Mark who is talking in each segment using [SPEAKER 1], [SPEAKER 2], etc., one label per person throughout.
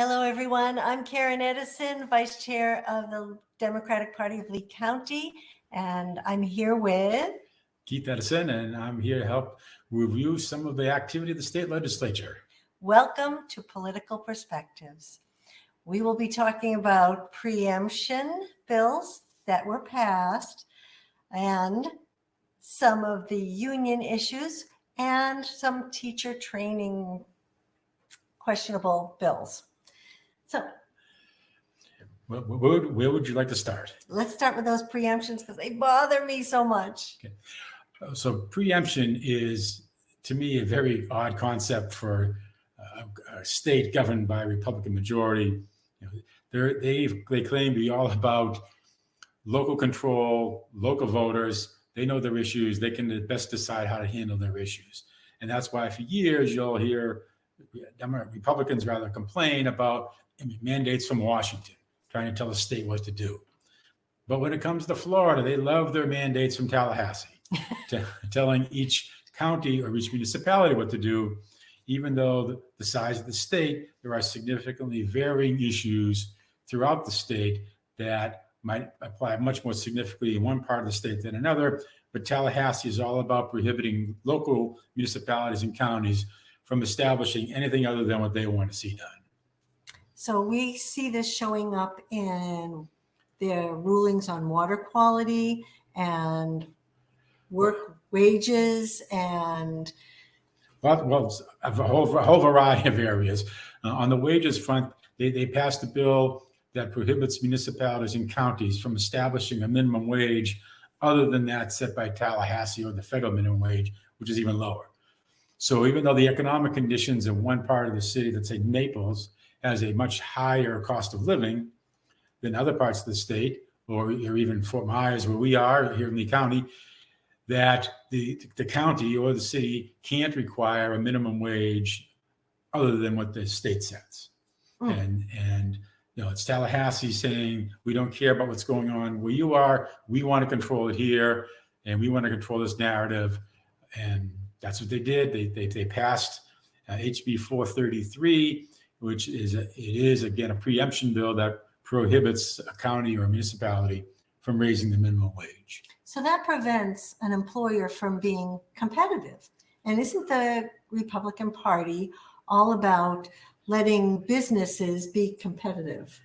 [SPEAKER 1] Hello, everyone. I'm Karyn Edison, Vice Chair of the Democratic Party of Lee County, and I'm here with
[SPEAKER 2] Keith Edison, and I'm here to help review some of the activity of the state legislature.
[SPEAKER 1] Welcome to Political Perspectives. We will be talking about preemption bills that were passed and some of the union issues and some teacher training questionable bills. So,
[SPEAKER 2] where would you like to start?
[SPEAKER 1] Let's start with those preemptions because they bother me so much.
[SPEAKER 2] Okay. So preemption is, to me, a very odd concept for a state governed by a Republican majority. They claim to be all about local control, local voters. They know their issues. They can best decide how to handle their issues. And that's why for years you'll hear Republicans rather complain about mandates from Washington, trying to tell the state what to do. But when it comes to Florida, they love their mandates from Tallahassee, telling each county or each municipality what to do, even though the size of the state, there are significantly varying issues throughout the state that might apply much more significantly in one part of the state than another. But Tallahassee is all about prohibiting local municipalities and counties from establishing anything other than what they want to see done.
[SPEAKER 1] So we see this showing up in their rulings on water quality and work wages and
[SPEAKER 2] a whole variety of areas. On the wages front, they passed a bill that prohibits municipalities and counties from establishing a minimum wage other than that set by Tallahassee or the federal minimum wage, which is even lower. So even though the economic conditions in one part of the city, let's say Naples, has a much higher cost of living than other parts of the state, or even Fort Myers, where we are here in Lee County, that the county or the city can't require a minimum wage other than what the state sets. And it's Tallahassee saying, we don't care about what's going on where you are. We want to control it here, and we want to control this narrative. And that's what they did. They passed HB 433, which is again a preemption bill that prohibits a county or a municipality from raising the minimum wage.
[SPEAKER 1] So that prevents an employer from being competitive. And isn't the Republican Party all about letting businesses be competitive?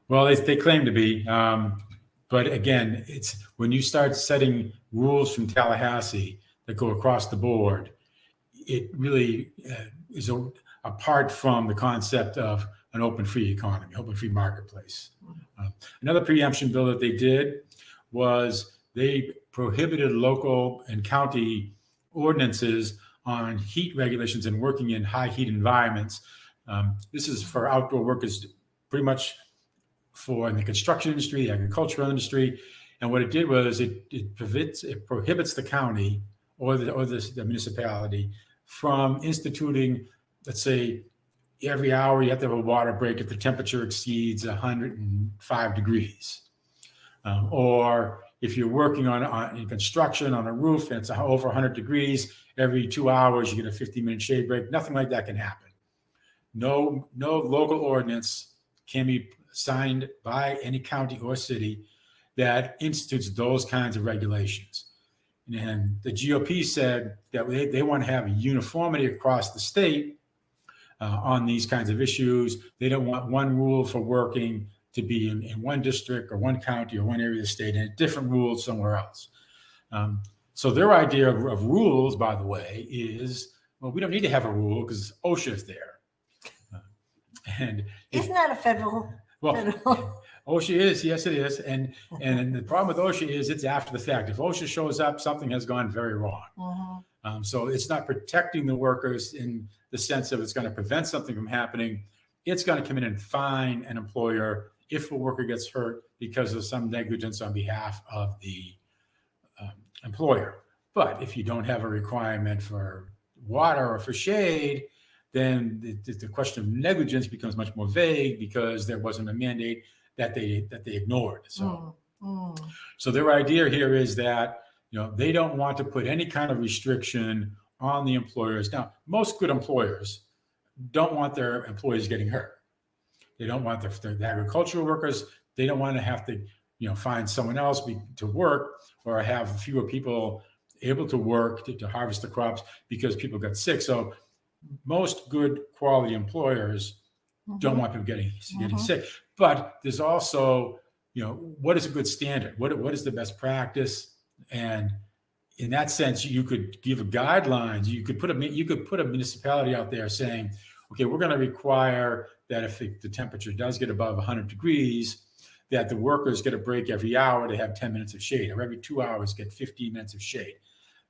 [SPEAKER 2] Well, they claim to be. But again, it's when you start setting rules from Tallahassee that go across the board, it really is apart from the concept of an open free economy, open free marketplace. Another preemption bill that they did was they prohibited local and county ordinances on heat regulations and working in high heat environments. This is for outdoor workers, pretty much for in the construction industry, the agricultural industry. And what it did was it prohibits the county or the municipality from instituting, let's say, every hour you have to have a water break if the temperature exceeds 105 degrees. Or if you're working in construction on a roof and it's over 100 degrees, every 2 hours you get a 15-minute shade break. Nothing like that can happen. No local ordinance can be signed by any county or city that institutes those kinds of regulations. And the GOP said that they want to have a uniformity across the state on these kinds of issues. They don't want one rule for working to be in one district or one county or one area of the state and a different rule somewhere else. So their idea of rules, by the way, is, well, we don't need to have a rule because OSHA is there.
[SPEAKER 1] Isn't that a federal?
[SPEAKER 2] OSHA is, yes, it is. And the problem with OSHA is it's after the fact. If OSHA shows up, something has gone very wrong. Mm-hmm. So it's not protecting the workers in the sense of it's going to prevent something from happening. It's going to come in and fine an employer if a worker gets hurt because of some negligence on behalf of the employer. But if you don't have a requirement for water or for shade, then the question of negligence becomes much more vague because there wasn't a mandate that they ignored. So their idea here is that they don't want to put any kind of restriction on the employers. Now, most good employers don't want their employees getting hurt. They don't want the agricultural workers. They don't want to have to, find someone else to work or have fewer people able to work to harvest the crops because people got sick. So most good quality employers don't want people getting sick. But there's also, what is a good standard? What is the best practice? And in that sense, you could give guidelines. You could put a municipality out there saying, okay, we're going to require that if the temperature does get above 100 degrees, that the workers get a break every hour to have 10 minutes of shade, or every 2 hours get 15 minutes of shade.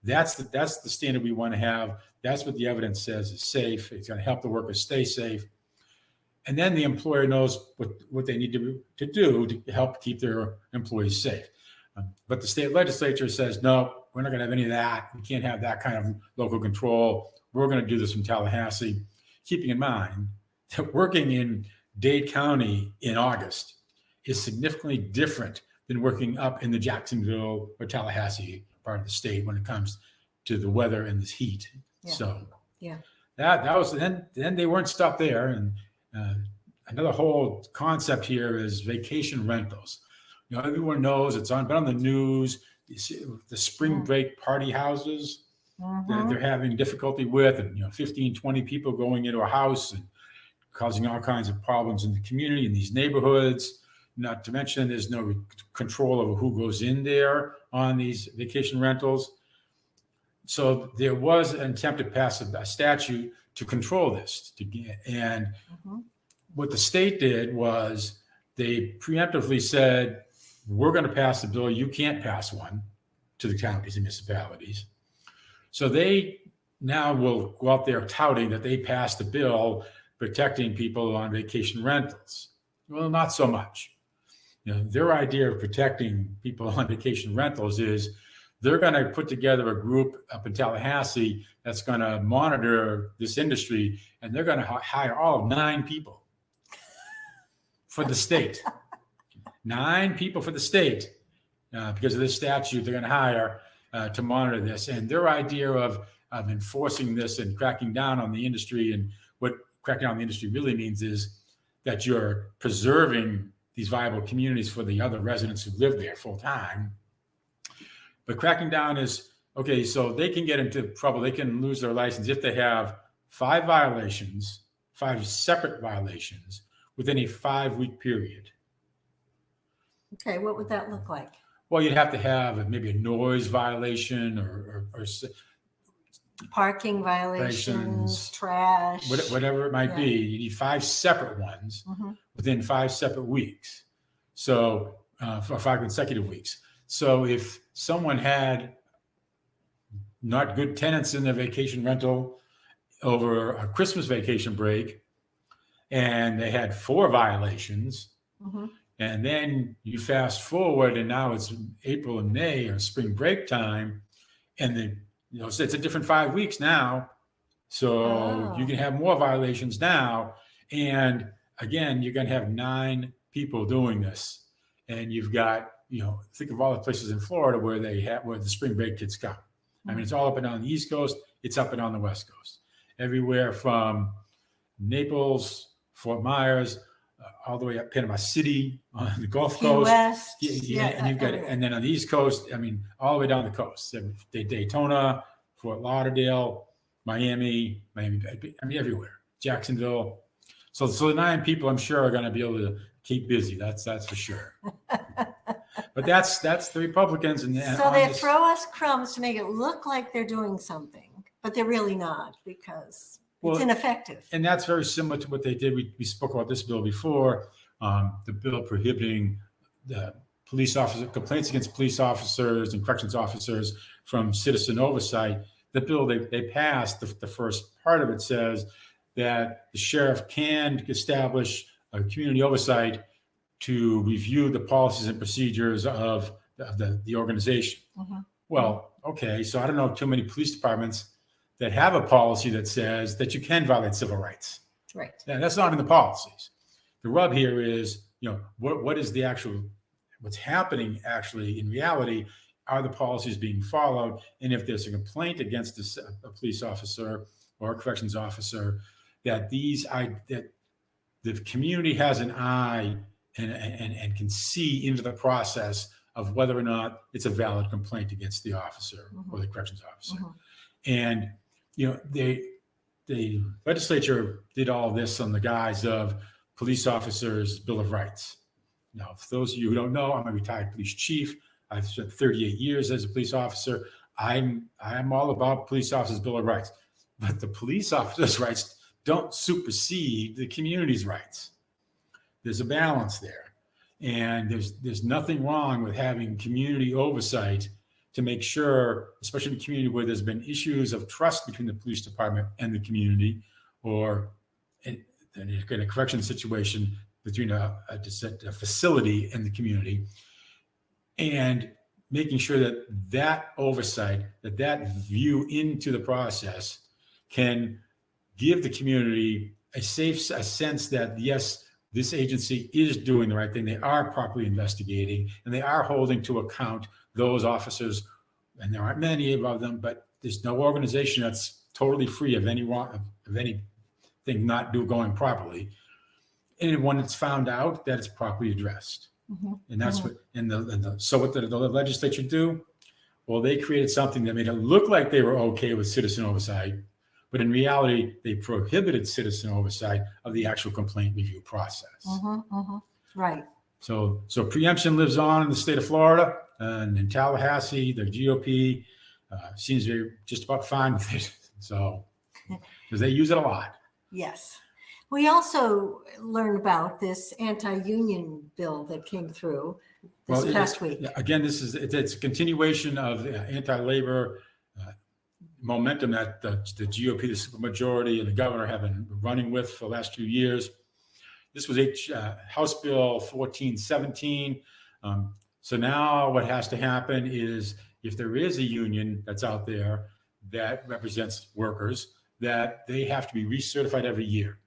[SPEAKER 2] That's the standard we want to have. That's what the evidence says is safe. It's going to help the workers stay safe. And then the employer knows what they need to do to help keep their employees safe. But the state legislature says, no, we're not going to have any of that. We can't have that kind of local control. We're going to do this from Tallahassee, keeping in mind that working in Dade County in August is significantly different than working up in the Jacksonville or Tallahassee part of the state when it comes to the weather and this heat.
[SPEAKER 1] Yeah.
[SPEAKER 2] So
[SPEAKER 1] yeah,
[SPEAKER 2] that was then they weren't stopped there. And another whole concept here is vacation rentals. Everyone knows it's been on the news. The spring break party houses that they're having difficulty with, and 15, 20 people going into a house and causing all kinds of problems in the community, in these neighborhoods. Not to mention there's no control over who goes in there on these vacation rentals. So there was an attempt to pass a statute to control this. And what the state did was they preemptively said, we're going to pass a bill. You can't pass one to the counties and municipalities. So they now will go out there touting that they passed a bill protecting people on vacation rentals. Well, not so much. Their idea of protecting people on vacation rentals is they're going to put together a group up in Tallahassee that's going to monitor this industry, and they're going to hire all 9 people for the state. 9 people for the state because of this statute they're going to hire to monitor this. And their idea of enforcing this and cracking down on the industry, and what cracking down on the industry really means is that you're preserving these viable communities for the other residents who live there full time. But cracking down is, okay, so they can get into trouble. They can lose their license if they have 5 separate violations within a 5-week period.
[SPEAKER 1] Okay, what would that look like?
[SPEAKER 2] Well, you'd have to have maybe a noise violation or
[SPEAKER 1] Parking violations, trash.
[SPEAKER 2] Whatever it might be. You need 5 separate ones within 5 separate weeks. So for 5 consecutive weeks. So if someone had not good tenants in their vacation rental over a Christmas vacation break, and they had 4 violations, and then you fast forward, and now it's April and May or spring break time, and so it's a different 5 weeks now. So you can have more violations now, and again, you're going to have 9 people doing this, and you've got, think of all the places in Florida where where the spring break kids come. I mean, it's all up and down the East Coast. It's up and down the West Coast. Everywhere from Naples, Fort Myers, all the way up Panama City on the Gulf Coast.
[SPEAKER 1] West.
[SPEAKER 2] And you've got, and then on the East Coast, I mean, all the way down the coast. Daytona, Fort Lauderdale, Miami, I mean, everywhere. Jacksonville. So the 9 people, I'm sure, are going to be able to keep busy. That's for sure. But that's the Republicans. And
[SPEAKER 1] so they throw us crumbs to make it look like they're doing something, but they're really not, because it's ineffective.
[SPEAKER 2] And that's very similar to what they did. We spoke about this bill before, the bill prohibiting the complaints against police officers and corrections officers from citizen oversight. The bill they passed, the first part of it says that the sheriff can establish a community oversight to review the policies and procedures of the organization. Well, okay, so I don't know too many police departments that have a policy that says that you can violate civil rights.
[SPEAKER 1] Right.
[SPEAKER 2] Yeah, that's not in the policies. The rub here is, what is what's happening actually in reality? Are the policies being followed? And if there's a complaint against a police officer or a corrections officer, that the the community has an eye and can see into the process of whether or not it's a valid complaint against the officer or the corrections officer. And, the legislature did all this on the guise of police officers' Bill of Rights. Now, for those of you who don't know, I'm a retired police chief. I've spent 38 years as a police officer. I'm all about police officers' Bill of Rights, but the police officers' rights don't supersede the community's rights. There's a balance there, and there's nothing wrong with having community oversight to make sure, especially in a community where there's been issues of trust between the police department and the community, or in a correction situation between a facility and the community, and making sure that oversight, that view into the process can give the community a sense that, yes, this agency is doing the right thing. They are properly investigating, and they are holding to account those officers, and there aren't many of them, but there's no organization that's totally free of anything not going properly. And when it's found out, that it's properly addressed. And that's what, so what did the legislature do? Well, they created something that made it look like they were okay with citizen oversight, but in reality, they prohibited citizen oversight of the actual complaint review process.
[SPEAKER 1] Right.
[SPEAKER 2] So preemption lives on in the state of Florida, and in Tallahassee, the GOP seems to be just about fine with it. So, because they use it a lot.
[SPEAKER 1] Yes. We also learned about this anti-union bill that came through this past week.
[SPEAKER 2] Again, it's a continuation of the anti-labor momentum that the GOP, the supermajority, and the governor have been running with for the last few years. This was House Bill 1417. So now what has to happen is, if there is a union that's out there that represents workers, that they have to be recertified every year.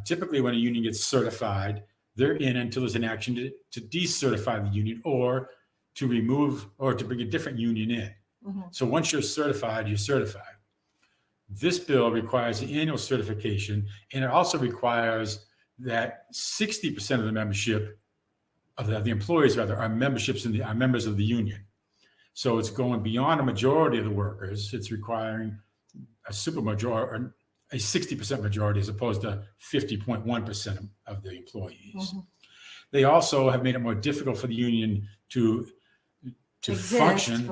[SPEAKER 2] Typically, when a union gets certified, they're in until there's an action to decertify the union, or to remove or to bring a different union in. So once you're certified, you're certified. This bill requires the annual certification, and it also requires that 60% of the membership of the employees, rather, are members of the union. So it's going beyond a majority of the workers. It's requiring a supermajority, or a 60% majority, as opposed to 50.1% of the employees. They also have made it more difficult for the union to function,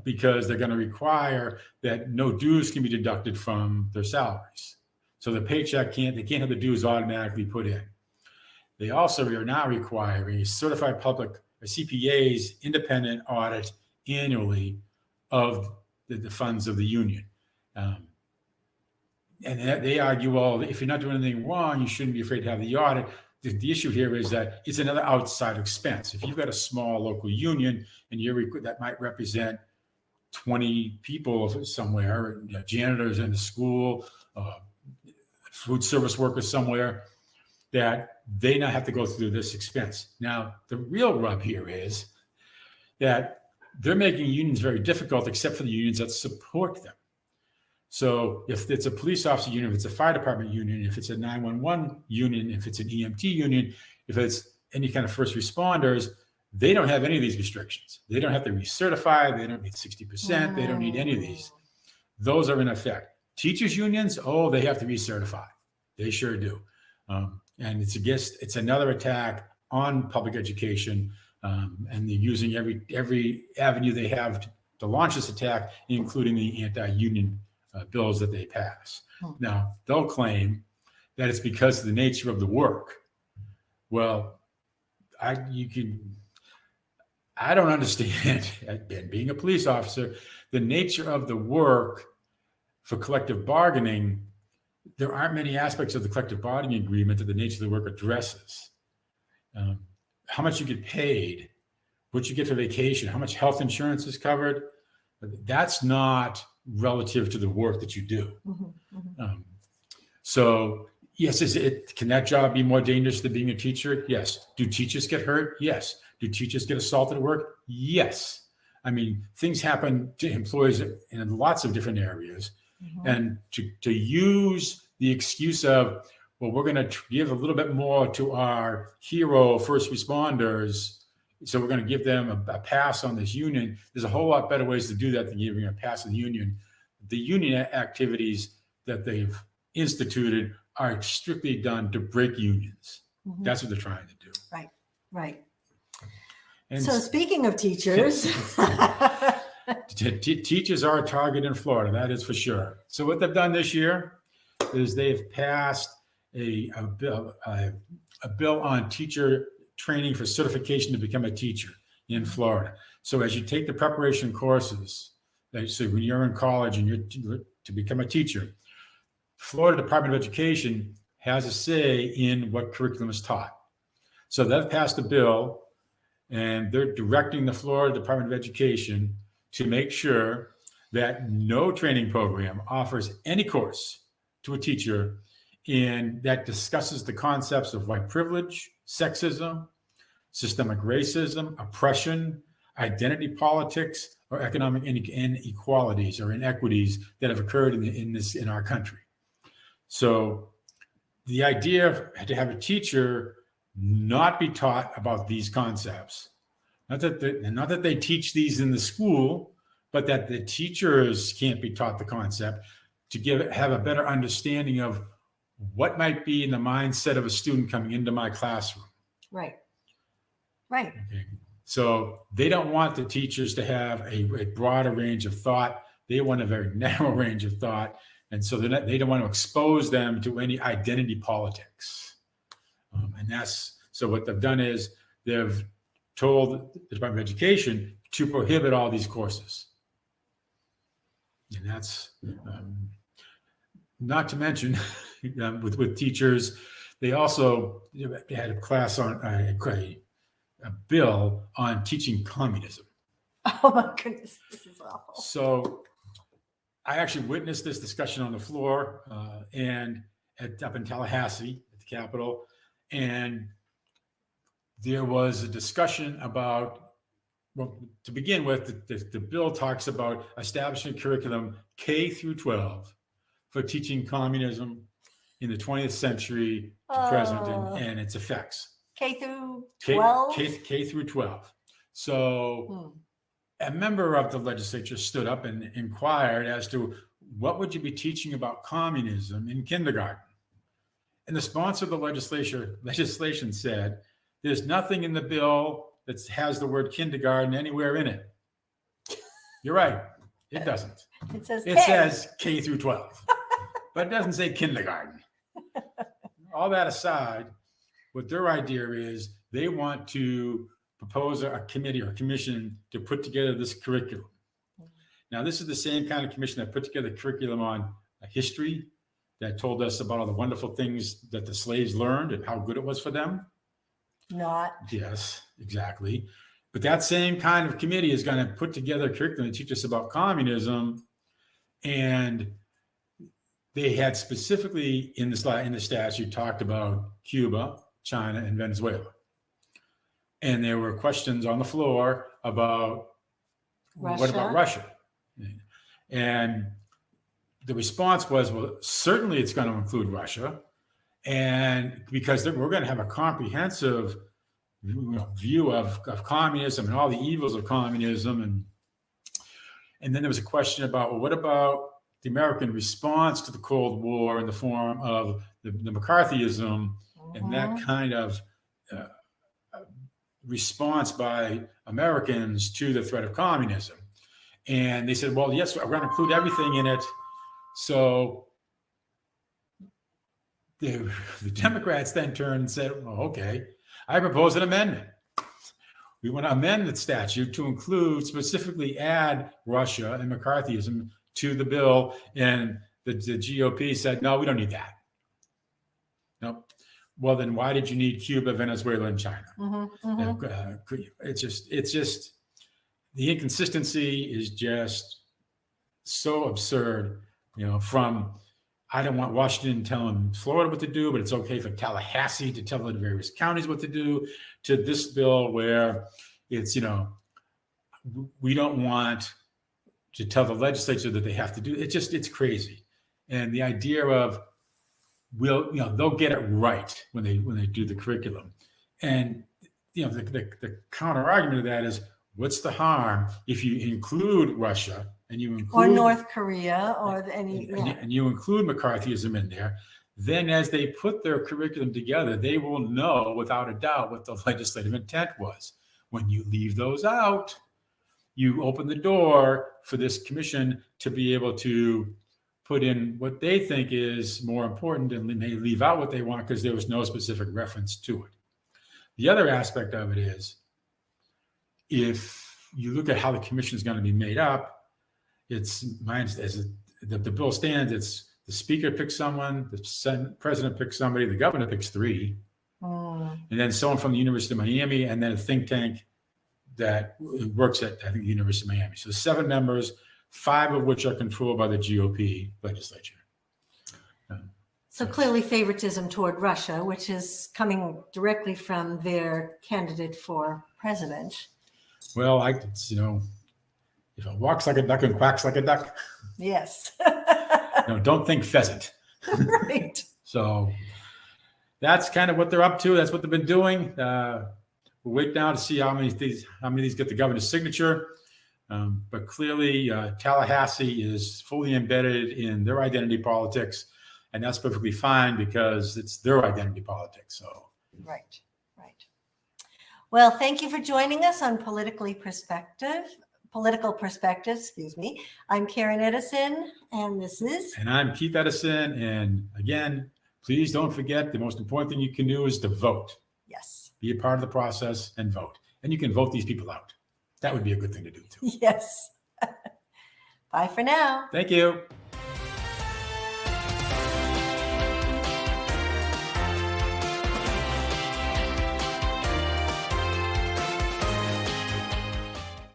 [SPEAKER 2] because they're going to require that no dues can be deducted from their salaries. So the paycheck they can't have the dues automatically put in. They also are now requiring a certified public, a CPA's independent audit annually of the funds of the union. And they argue, well, if you're not doing anything wrong, you shouldn't be afraid to have the audit. The issue here is that it's another outside expense. If you've got a small local union and that might represent 20 people somewhere, janitors in the school, food service workers somewhere, that they now have to go through this expense. Now, the real rub here is that they're making unions very difficult, except for the unions that support them. So if it's a police officer union, if it's a fire department union, if it's a 911 union, if it's an EMT union, if it's any kind of first responders, they don't have any of these restrictions. They don't have to recertify. They don't need 60%. They don't need any of these. Those are in effect. Teachers unions, they have to recertify. They sure do. And it's another attack on public education. And they're using every avenue they have to launch this attack, including the anti-union bills that they pass. Now, they'll claim that it's because of the nature of the work. Well, I don't understand, and being a police officer, the nature of the work for collective bargaining. There aren't many aspects of the collective bargaining agreement that the nature of the work addresses. How much you get paid, what you get for vacation, how much health insurance is covered. That's not relative to the work that you do. So yes, can that job be more dangerous than being a teacher? Yes. Do teachers get hurt? Yes. Do teachers get assaulted at work? Yes. I mean, things happen to employees in lots of different areas. And to use the excuse of, well, we're going to give a little bit more to our hero first responders. So we're going to give them a pass on this union. There's a whole lot better ways to do that than giving a pass on the union. The union activities that they've instituted are strictly done to break unions.
[SPEAKER 1] Mhm.
[SPEAKER 2] That's what they're trying to do.
[SPEAKER 1] Right.
[SPEAKER 2] And
[SPEAKER 1] So speaking of teachers,
[SPEAKER 2] teachers are a target in Florida, that is for sure. So what they've done this year is they've passed a bill on teacher training for certification to become a teacher in Florida. So as you take the preparation courses, so when you're in college and you're to become a teacher, Florida Department of Education has a say in what curriculum is taught. So they've passed a bill and they're directing the Florida Department of Education to make sure that no training program offers any course to a teacher that discusses the concepts of white privilege, sexism, systemic racism, oppression, identity politics, or economic inequalities or inequities that have occurred in our country. So the idea to have a teacher not be taught about these concepts, not that they teach these in the school, but that the teachers can't be taught the concept to have a better understanding of what might be in the mindset of a student coming into my classroom.
[SPEAKER 1] right.
[SPEAKER 2] Okay. So they don't want the teachers to have a broader range of thought. They want a very narrow range of thought. And so they don't want to expose them to any identity politics. So what they've done is they've told the Department of Education to prohibit all these courses. And that's not to mention with teachers, they also had a class on a bill on teaching communism.
[SPEAKER 1] Oh my goodness, this is awful.
[SPEAKER 2] So I actually witnessed this discussion on the floor and up in Tallahassee at the Capitol. And there was a discussion about, well, to begin with, the bill talks about establishing a curriculum K through 12 for teaching communism in the 20th century to present and its effects.
[SPEAKER 1] K through 12?
[SPEAKER 2] K through 12. So a member of the legislature stood up and inquired as to what would you be teaching about communism in kindergarten? And the sponsor of the legislation said, there's nothing in the bill that has the word kindergarten anywhere in it. You're right. It doesn't.
[SPEAKER 1] It says
[SPEAKER 2] It
[SPEAKER 1] K.
[SPEAKER 2] says K through 12, but it doesn't say kindergarten. All that aside, what their idea is, they want to propose a committee or a commission to put together this curriculum. Now, this is the same kind of commission that put together a curriculum on history that told us about all the wonderful things that the slaves learned and how good it was for them.
[SPEAKER 1] Not.
[SPEAKER 2] Yes, exactly. But that same kind of committee is going to put together a curriculum to teach us about communism. And they had specifically in the statute talked about Cuba, China, and Venezuela. And there were questions on the floor about what about Russia? And the response was, well, certainly it's going to include Russia. And because we're going to have a comprehensive view of communism and all the evils of communism. And then there was a question about, well, what about the American response to the Cold War in the form of the McCarthyism and that kind of response by Americans to the threat of communism? And they said, well, yes, we're going to include everything in it. So the Democrats then turned and said, oh, okay, I propose an amendment. We want to amend the statute to include, specifically add Russia and McCarthyism to the bill. And the GOP said, no, we don't need that. No. Well, then why did you need Cuba, Venezuela, and China? It's just the inconsistency is just so absurd, from I don't want Washington telling Florida what to do, but it's okay for Tallahassee to tell the various counties what to do, to this bill where it's, we don't want to tell the legislature that they have to do. It's crazy. And the idea of they'll get it right when they do the curriculum. And the counter argument to that is, what's the harm if you include Russia and you include
[SPEAKER 1] or North Korea or
[SPEAKER 2] and you include McCarthyism in there? Then as they put their curriculum together, they will know without a doubt what the legislative intent was. When you leave those out, you open the door for this commission to be able to put in what they think is more important and may leave out what they want because there was no specific reference to it. The other aspect of it is, if you look at how the commission is going to be made up, it's as the bill stands, it's the speaker picks someone, the president picks somebody, the governor picks three, and then someone from the University of Miami, and then a think tank that works at, I think, the University of Miami. So 7 members, 5 of which are controlled by the GOP legislature.
[SPEAKER 1] So clearly favoritism toward Russia, which is coming directly from their candidate for president.
[SPEAKER 2] Well, if it walks like a duck and quacks like a duck.
[SPEAKER 1] Yes.
[SPEAKER 2] Don't think pheasant.
[SPEAKER 1] Right.
[SPEAKER 2] So that's kind of what they're up to. That's what they've been doing. We'll wait now to see how many of these get the governor's signature. But clearly, Tallahassee is fully embedded in their identity politics, and that's perfectly fine because it's their identity politics. So
[SPEAKER 1] right. Well, thank you for joining us on Political Perspectives. I'm Karyn Edison, and this is.
[SPEAKER 2] And I'm Keith Edison. And again, please don't forget, the most important thing you can do is to vote.
[SPEAKER 1] Yes.
[SPEAKER 2] Be a part of the process and vote. And you can vote these people out. That would be a good thing to do too.
[SPEAKER 1] Yes. Bye for now.
[SPEAKER 2] Thank you.